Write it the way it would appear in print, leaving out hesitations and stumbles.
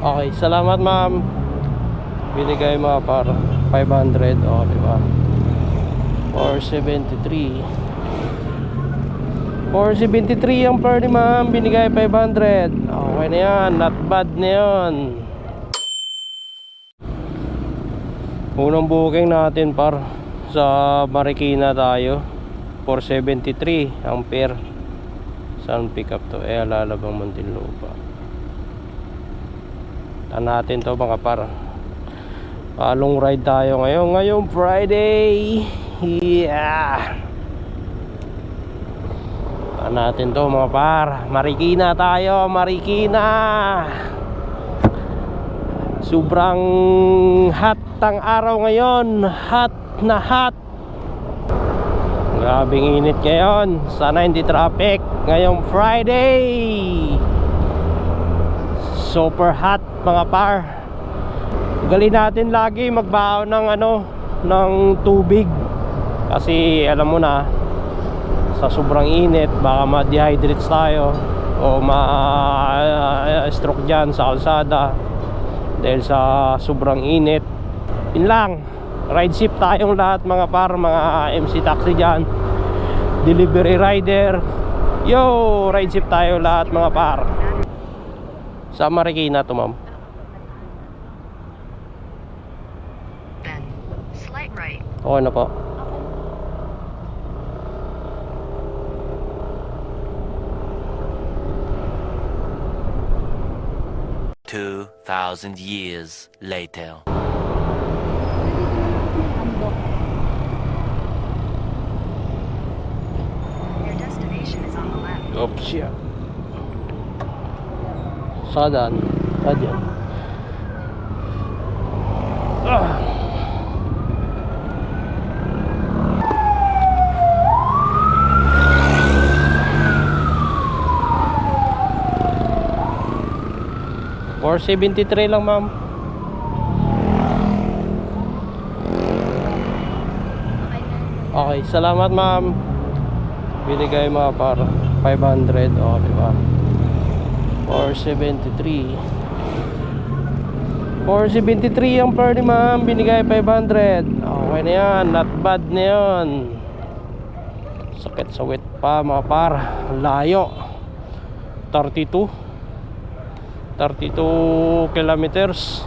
Okay, salamat ma'am. Binigay mga par 500. O, diba? 473. 473 ang per ni ma'am. Binigay 500. Okay na yan. Not bad na yan. Unang booking natin par sa Marikina tayo. 473 ang pair. Saan pick up to? Alalabang Muntinlupa. Tan natin to mga par. Long ride tayo ngayong Friday. Yeah. Tan natin to mga par. Marikina tayo, Marikina. Sobrang hot ang araw ngayon. Hot na hot. Grabing init ngayon. Sana hindi traffic ngayong Friday. Super hot mga par. Ugali natin lagi magbaon ng tubig. Kasi alam mo na, sa sobrang init baka ma-dehydrate tayo o ma-stroke dyan sa kalsada dahil sa sobrang init. Yun lang. Ride ship tayong lahat mga par, mga MC taxi dyan, delivery rider. Yo, ride ship tayo lahat mga par. Sa Marikina to ma'am. Then, slight right. Okay na po. Two 2,000 years later. Your destination is on the left. Oops, yeah. Saan? Adyan. Ah. $473 lang ma'am. Okay, salamat ma'am. Binigay mga par 500. O, diba? 473. 473 ang per ni ma'am. Binigay 500. Okay na yan. Not bad na yan. Sakit sa wet pa mga par. Layo. 32 kilometers.